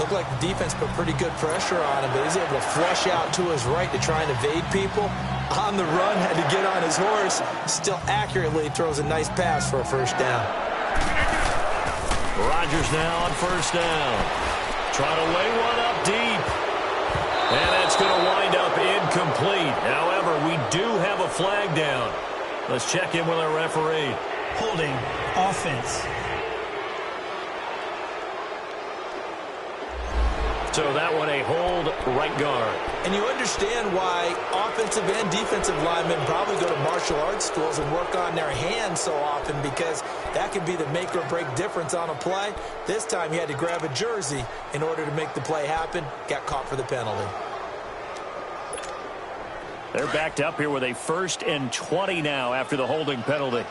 Speaker 3: Looked like the defense put pretty good pressure on him, but he's able to flush out to his right to try and evade people. On the run, had to get on his horse. Still accurately throws a nice pass for a first down.
Speaker 2: Rodgers now on first down. Trying to lay one up deep. And that's going to wind up incomplete. However, we do have a flag down. Let's check in with our referee.
Speaker 5: Holding offense.
Speaker 2: So that one a hold right guard.
Speaker 3: And you understand why offensive and defensive linemen probably go to martial arts schools and work on their hands so often, because that can be the make or break difference on a play. This time he had to grab a jersey in order to make the play happen. Got caught for the penalty.
Speaker 2: They're backed up here with a 1st and 20 now after the holding penalty.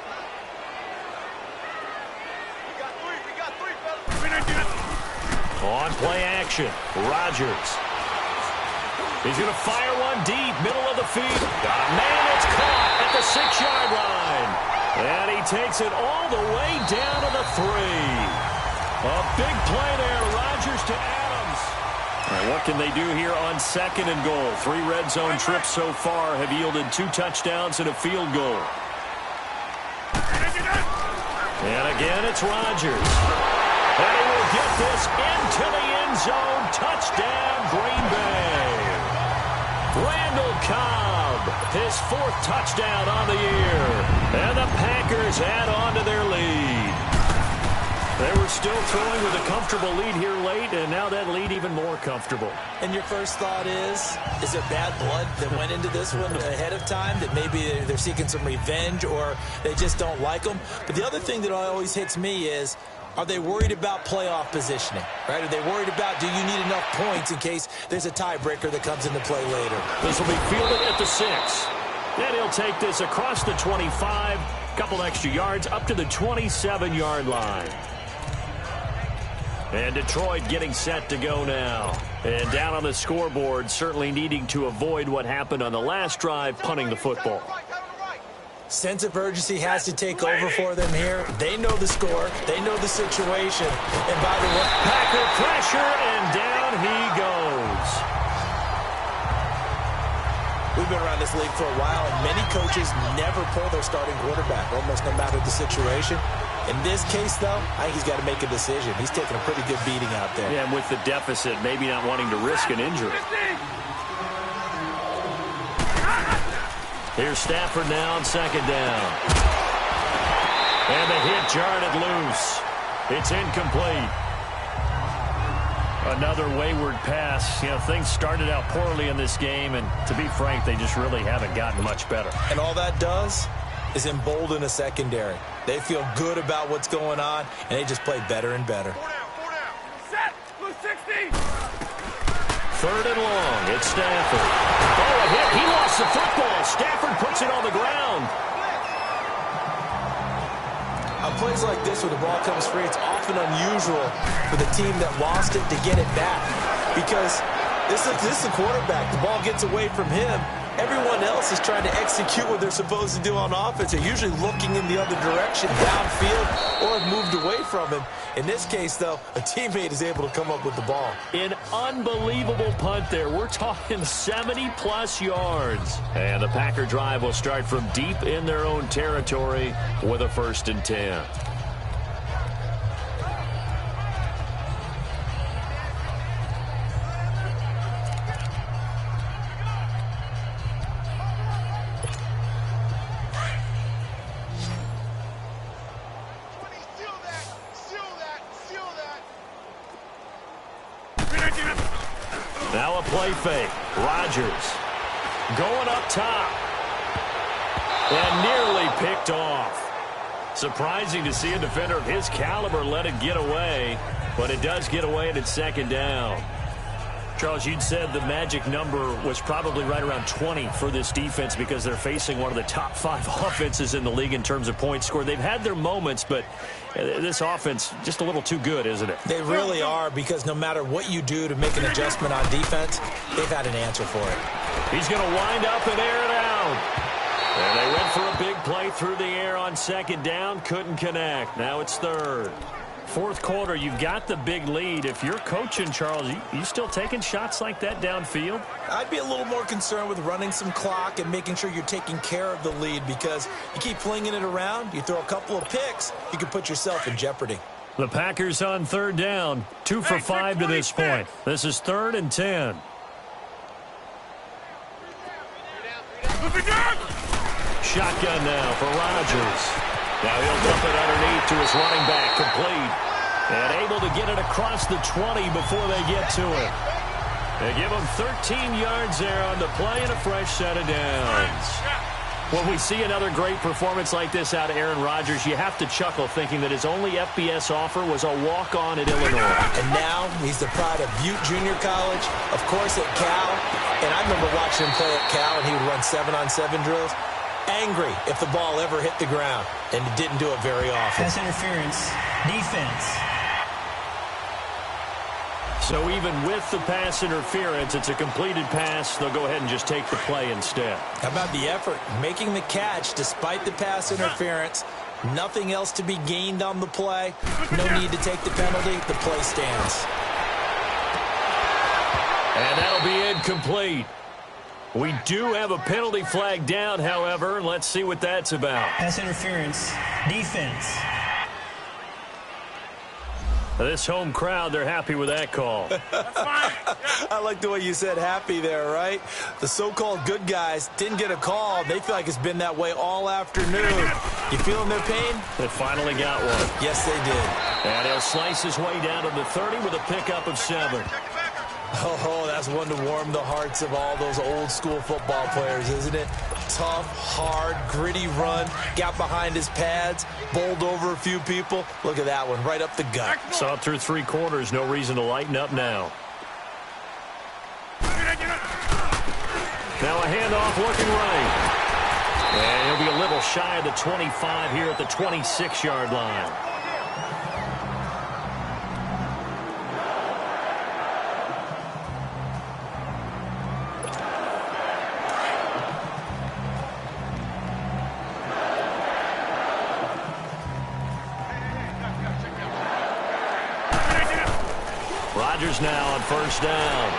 Speaker 2: On play action, Rodgers. He's going to fire one deep, middle of the field. Got a man that's caught at the 6-yard line. And he takes it all the way down to the 3. A big play there, Rodgers to Adams. All right, what can they do here on 2nd and goal? 3 red zone trips so far have yielded 2 touchdowns and a field goal. And again, it's Rodgers. And he will get this into the end zone. Touchdown, Green Bay. Randall Cobb, his 4th touchdown on the year. And the Packers add on to their lead. They were still throwing with a comfortable lead here late, and now that lead even more comfortable.
Speaker 3: And your first thought is there bad blood that went into this one ahead of time, that maybe they're seeking some revenge or they just don't like them? But the other thing that always hits me is, are they worried about playoff positioning, right? Are they worried about, do you need enough points in case there's a tiebreaker that comes into play later?
Speaker 2: This will be fielded at the 6. And he'll take this across the 25, couple extra yards up to the 27-yard line. And Detroit getting set to go now. And down on the scoreboard, certainly needing to avoid what happened on the last drive, punting the football.
Speaker 3: Sense of urgency has to take over for them here. They know the score. They know the situation. And by the way,
Speaker 2: Packer pressure, and down he goes.
Speaker 3: We've been around this league for a while, and many coaches never pull their starting quarterback, almost no matter the situation. In this case, though, I think he's got to make a decision. He's taking a pretty good beating out there.
Speaker 2: Yeah, and with the deficit, maybe not wanting to risk an injury. Here's Stafford now on 2nd down. And the hit jarred it loose. It's incomplete. Another wayward pass. You know, things started out poorly in this game, and to be frank, they just really haven't gotten much better.
Speaker 3: And all that does is embolden a secondary. They feel good about what's going on, and they just play better and better.
Speaker 4: 4 down. Set. Blue 60.
Speaker 2: Third and long. It's Stafford. Oh, a hit. He lost the football. Stafford puts it on the ground.
Speaker 3: On plays like this where the ball comes free, it's often unusual for the team that lost it to get it back. Because this is the quarterback. The ball gets away from him. Everyone else is trying to execute what they're supposed to do on offense. They're usually looking in the other direction, downfield, or have moved away from him. In this case, though, a teammate is able to come up with the ball.
Speaker 2: An unbelievable punt there. We're talking 70-plus yards. And the Packer drive will start from deep in their own territory with a 1st and 10. Now a play fake. Rodgers going up top. And nearly picked off. Surprising to see a defender of his caliber let it get away. But it does get away and it's 2nd down. Charles, you'd said the magic number was probably right around 20 for this defense because they're facing one of the top 5 offenses in the league in terms of points scored. They've had their moments, but this offense just a little too good, isn't it?
Speaker 3: They really are, because no matter what you do to make an adjustment on defense, they've had an answer for it.
Speaker 2: He's going to wind up and air it out. And they went for a big play through the air on 2nd down. Couldn't connect. Now it's 3rd. 4th quarter, you've got the big lead. If you're coaching, Charles, you still taking shots like that downfield?
Speaker 3: I'd be a little more concerned with running some clock and making sure you're taking care of the lead, because you keep flinging it around, you throw a couple of picks, you can put yourself in jeopardy.
Speaker 2: The Packers on 3rd down, 2 for 5 to this point. This is 3rd and 10. Shotgun now for Rodgers. Now he'll dump it underneath to his running back, complete. And able to get it across the 20 before they get to it. They give him 13 yards there on the play and a fresh set of downs. When we see another great performance like this out of Aaron Rodgers, you have to chuckle thinking that his only FBS offer was a walk-on at Illinois.
Speaker 3: And now he's the pride of Butte Junior College, of course at Cal. And I remember watching him play at Cal, and he would run 7-on-7 drills. Angry if the ball ever hit the ground, and it didn't do it very often.
Speaker 5: Pass interference. Defense.
Speaker 2: So even with the pass interference, it's a completed pass. They'll go ahead and just take the play instead.
Speaker 3: How about the effort? Making the catch despite the pass interference. Nothing else to be gained on the play. No need to take the penalty. The play stands.
Speaker 2: And that'll be incomplete. We do have a penalty flag down, however. Let's see what that's about.
Speaker 5: Pass interference. Defense.
Speaker 2: This home crowd, they're happy with that call.
Speaker 3: I like the way you said happy there, right? The so-called good guys didn't get a call. They feel like it's been that way all afternoon. You feeling their pain?
Speaker 2: They finally got one.
Speaker 3: Yes, they did.
Speaker 2: And he'll slice his way down to the 30 with a pickup of 7.
Speaker 3: Oh, that's one to warm the hearts of all those old-school football players, isn't it? Tough, hard, gritty run, got behind his pads, bowled over a few people. Look at that one, right up the gut.
Speaker 2: Saw it through 3 quarters, no reason to lighten up now. Now a handoff looking right. And he'll be a little shy of the 25 here at the 26-yard line. Rodgers now on 1st down.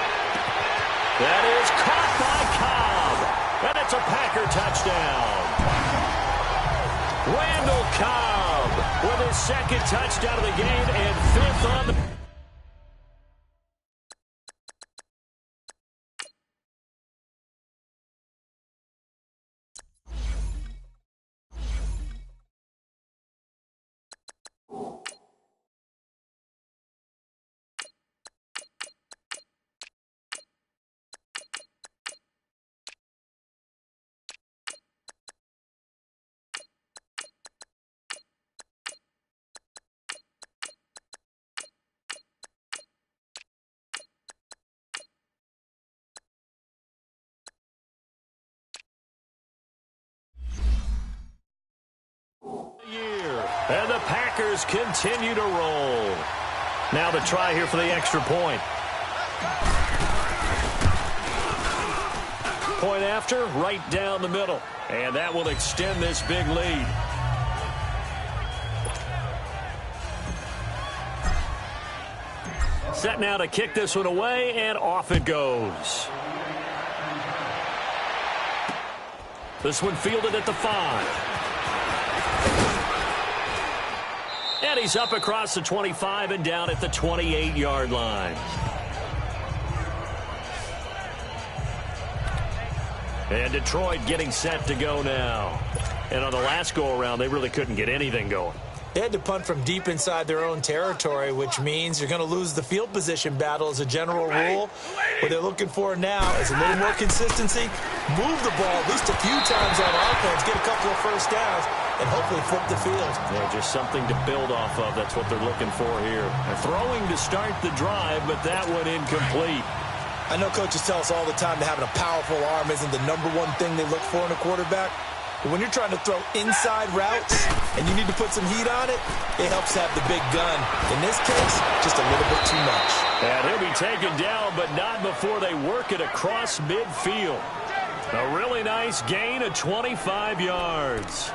Speaker 2: That is caught by Cobb. And it's a Packer touchdown. Randall Cobb with his 2nd touchdown of the game and 5th on the... just continue to roll. Now the try here for the extra point. Point after, right down the middle. And that will extend this big lead. Set now to kick this one away, and off it goes. This one fielded at the 5. And he's up across the 25 and down at the 28-yard line. And Detroit getting set to go now. And on the last go-around, they really couldn't get anything going.
Speaker 3: They had to punt from deep inside their own territory, which means you're going to lose the field position battle as a general rule. What they're looking for now is a little more consistency, move the ball at least a few times on offense, get a couple of first downs, and hopefully flip the field.
Speaker 2: Yeah, just something to build off of. That's what they're looking for here. They're throwing to start the drive, but that one incomplete.
Speaker 3: I know coaches tell us all the time that having a powerful arm isn't the number one thing they look for in a quarterback. But when you're trying to throw inside routes and you need to put some heat on it, it helps to have the big gun. In this case, just a little bit too much.
Speaker 2: And he'll be taken down, but not before they work it across midfield. A really nice gain of 25 yards.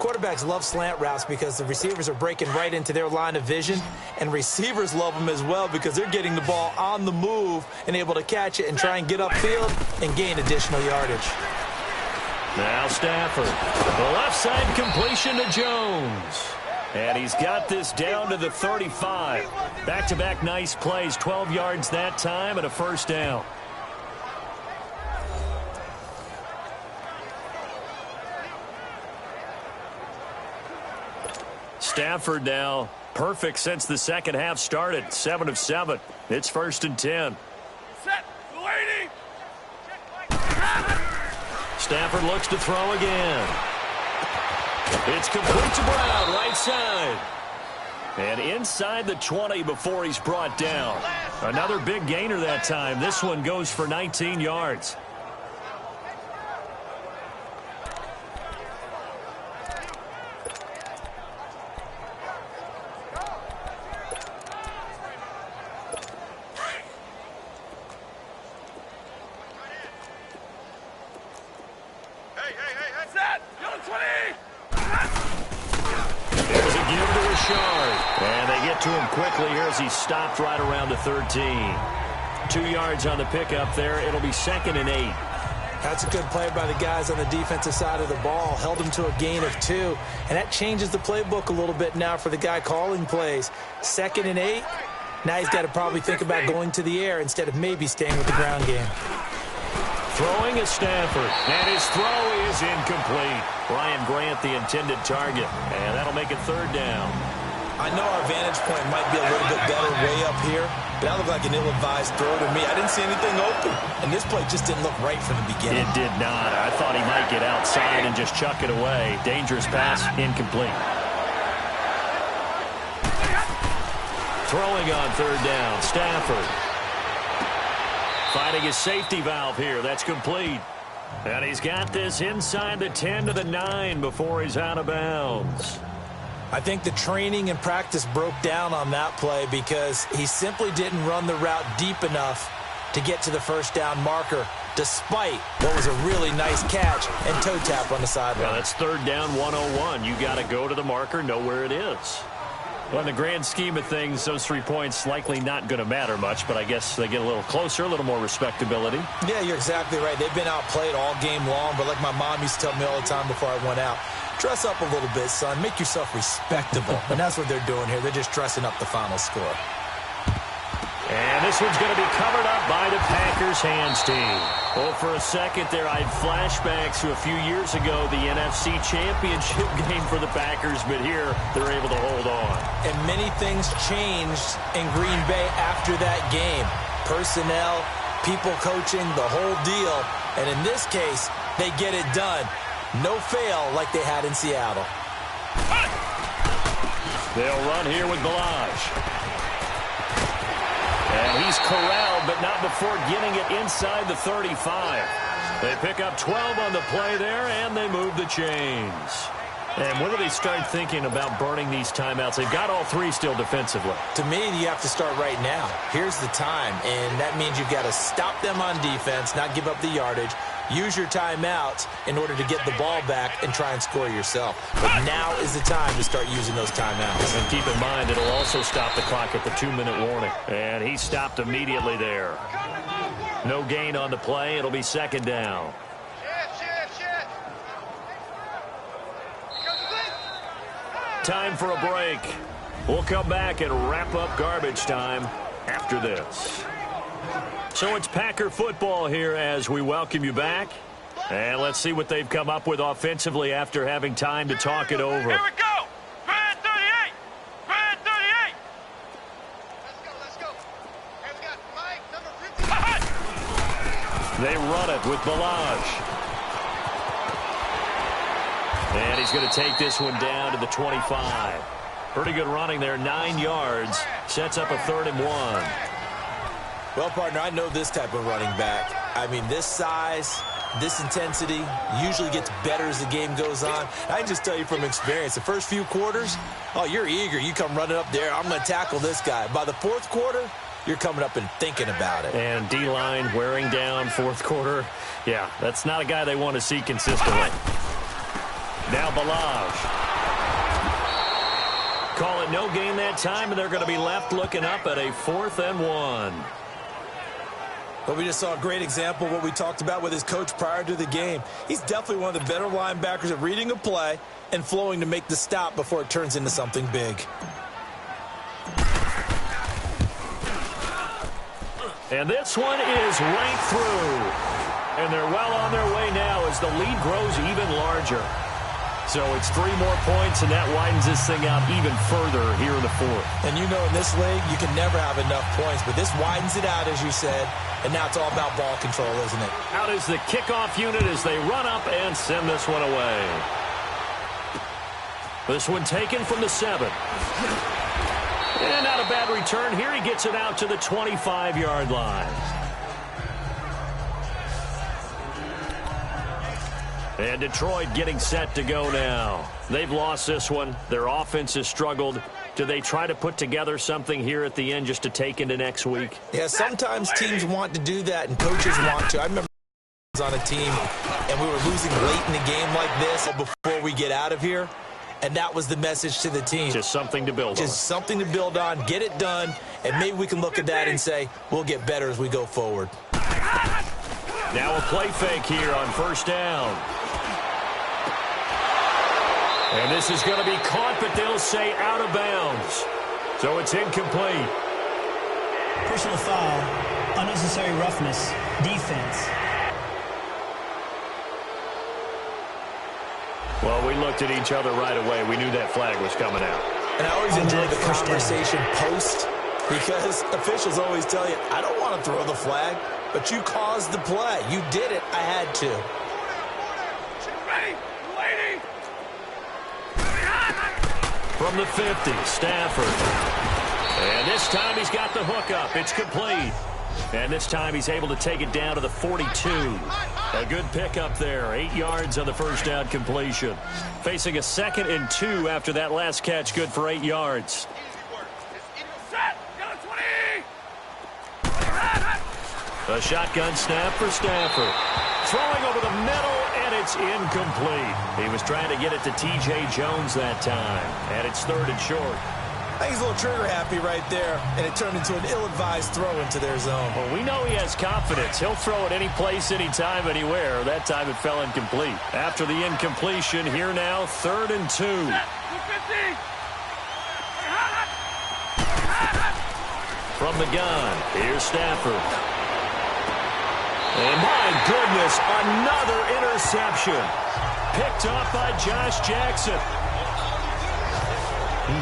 Speaker 3: Quarterbacks love slant routes because the receivers are breaking right into their line of vision, and receivers love them as well because they're getting the ball on the move and able to catch it and try and get upfield and gain additional yardage.
Speaker 2: Now Stafford. The left side completion to Jones. And he's got this down to the 35. Back-to-back nice plays, 12 yards that time and a first down. Stafford now perfect since the second half started. 7 of 7. It's 1st and 10.
Speaker 4: Set. Waiting.
Speaker 2: Stafford looks to throw again. It's complete to Brown, right side. And inside the 20 before he's brought down. Another big gainer that time. This one goes for 19 yards. To him quickly here as he stopped right around the 13. 2 yards on the pickup there. It'll be 2nd and 8.
Speaker 3: That's a good play by the guys on the defensive side of the ball. Held him to a gain of 2. And that changes the playbook a little bit now for the guy calling plays. 2nd and 8. Now he's got to probably think about going to the air instead of maybe staying with the ground game.
Speaker 2: Throwing is Stafford. And his throw is incomplete. Ryan Grant the intended target. And that'll make it 3rd down.
Speaker 3: I know our vantage point might be a little bit better way up here, but that looked like an ill-advised throw to me. I didn't see anything open, and this play just didn't look right from the beginning.
Speaker 2: It did not. I thought he might get outside and just chuck it away. Dangerous pass, incomplete. Throwing on 3rd down, Stafford. Finding his safety valve here. That's complete. And he's got this inside the 10 to the 9 before he's out of bounds.
Speaker 3: I think the training and practice broke down on that play because he simply didn't run the route deep enough to get to the first down marker, despite what was a really nice catch and toe tap on the sideline.
Speaker 2: Well, that's 3rd down 101. You got to go to the marker, know where it is. Well, in the grand scheme of things, those 3 points likely not going to matter much, but I guess they get a little closer, a little more respectability.
Speaker 3: Yeah, you're exactly right. They've been outplayed all game long, but like my mom used to tell me all the time before I went out, dress up a little bit, son. Make yourself respectable. And that's what they're doing here. They're just dressing up the final score.
Speaker 2: And this one's going to be covered up by the Packers hands team. Well, for a second there, I had flashbacks to a few years ago, the NFC Championship game for the Packers, but here they're able to hold on.
Speaker 3: And many things changed in Green Bay after that game. Personnel, people coaching, the whole deal. And in this case, they get it done. No fail like they had in Seattle.
Speaker 2: They'll run here with Balaj. And he's corralled, but not before getting it inside the 35. They pick up 12 on the play there, and they move the chains. And when do they start thinking about burning these timeouts? They've got all three still defensively.
Speaker 3: To me, you have to start right now. Here's the time, and that means you've got to stop them on defense, not give up the yardage, use your timeouts in order to get the ball back and try and score yourself. But now is the time to start using those timeouts.
Speaker 2: And keep in mind, it'll also stop the clock at the 2-minute warning. And he stopped immediately there. No gain on the play. It'll be second down. Time for a break. We'll come back and wrap up garbage time after this. So it's Packer football here as we welcome you back. And let's see what they've come up with offensively after having time to talk it over.
Speaker 4: Here we go. Red 38. Red 38. Let's go. Hey, we got Mike, number 50.
Speaker 2: They run it with Balaj. And he's going to take this one down to the 25. Pretty good running there, 9 yards. Sets up a 3rd and 1.
Speaker 3: Well, partner, I know this type of running back. I mean, this size, this intensity usually gets better as the game goes on. I can just tell you from experience, the first few quarters, oh, you're eager. You come running up there, I'm going to tackle this guy. By the 4th quarter, you're coming up and thinking about it.
Speaker 2: And D-line wearing down 4th quarter. Yeah, that's not a guy they want to see consistently. Now Balaj. Call it no gain that time, and they're going to be left looking up at a 4th and 1.
Speaker 3: But we just saw a great example of what we talked about with his coach prior to the game. He's definitely one of the better linebackers at reading a play and flowing to make the stop before it turns into something big.
Speaker 2: And this one is right through. And they're well on their way now as the lead grows even larger. So it's 3 more points, and that widens this thing out even further here in the 4th.
Speaker 3: And you know in this league, you can never have enough points, but this widens it out, as you said, and now it's all about ball control, isn't it?
Speaker 2: Out is the kickoff unit as they run up and send this one away. This one taken from the 7. And not a bad return here. He gets it out to the 25-yard line. And Detroit getting set to go now. They've lost this one. Their offense has struggled. Do they try to put together something here at the end just to take into next week?
Speaker 3: Yeah, sometimes teams want to do that and coaches want to. I remember I was on a team and we were losing late in the game like this before we get out of here. And that was the message to the team.
Speaker 2: Just something to build on.
Speaker 3: Just something to build on, get it done, and maybe we can look at that and say, we'll get better as we go forward.
Speaker 2: Now a play fake here on 1st down. And this is going to be caught, but they'll say out of bounds. So it's incomplete.
Speaker 5: Personal foul, unnecessary roughness, defense.
Speaker 2: Well, we looked at each other right away. We knew that flag was coming out.
Speaker 3: And I always enjoy the conversation post because officials always tell you, I don't want to throw the flag, but you caused the play. You did it. I had to.
Speaker 4: Ready, lady.
Speaker 2: From the 50, Stafford. And this time he's got the hook up. It's complete. And this time he's able to take it down to the 42. A good pickup there. 8 yards on the 1st down completion. Facing a 2nd and 2 after that last catch. Good for 8 yards. A shotgun snap for Stafford. Throwing over the middle, and it's incomplete. He was trying to get it to T.J. Jones that time. And it's 3rd and short.
Speaker 3: I think he's a little trigger happy right there, and it turned into an ill-advised throw into their zone.
Speaker 2: Well, we know he has confidence. He'll throw it any place, anytime, anywhere. That time it fell incomplete. After the incompletion, here now, 3rd and 2. From the gun, here's Stafford. And my goodness, another interception. Picked off by Josh Jackson.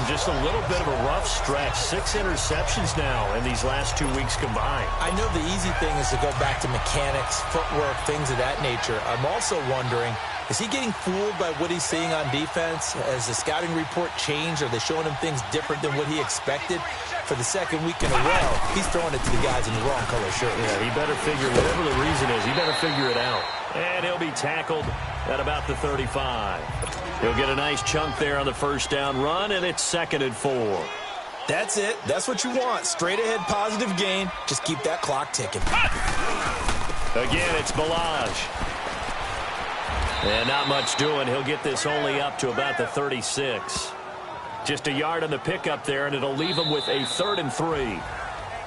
Speaker 2: Just a little bit of a rough stretch. 6 interceptions now in these last 2 weeks combined.
Speaker 3: I know the easy thing is to go back to mechanics, footwork, things of that nature. I'm also wondering, is he getting fooled by what he's seeing on defense? Has the scouting report changed? Are they showing him things different than what he expected? For the 2nd week in a row, he's throwing it to the guys in the wrong color shirts.
Speaker 2: Yeah, he better figure, whatever the reason is, he better figure it out. And he'll be tackled at about the 35. He'll get a nice chunk there on the first down run, and it's 2nd and 4.
Speaker 3: That's it. That's what you want. Straight ahead positive gain. Just keep that clock ticking.
Speaker 2: Again, it's Balaj. And not much doing. He'll get this only up to about the 36. Just a yard on the pickup there, and it'll leave him with a 3rd and 3.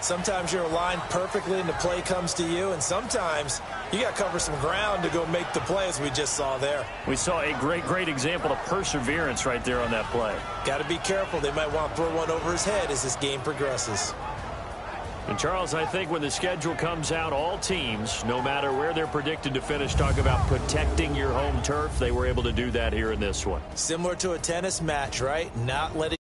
Speaker 3: Sometimes you're aligned perfectly and the play comes to you, and sometimes you got to cover some ground to go make the play, as we just saw there.
Speaker 2: We saw a great example of perseverance right there on that play.
Speaker 3: Got to be careful. They might want to throw one over his head as this game progresses.
Speaker 2: And, Charles, I think when the schedule comes out, all teams, no matter where they're predicted to finish, talk about protecting your home turf. They were able to do that here in this one.
Speaker 3: Similar to a tennis match, right? Not letting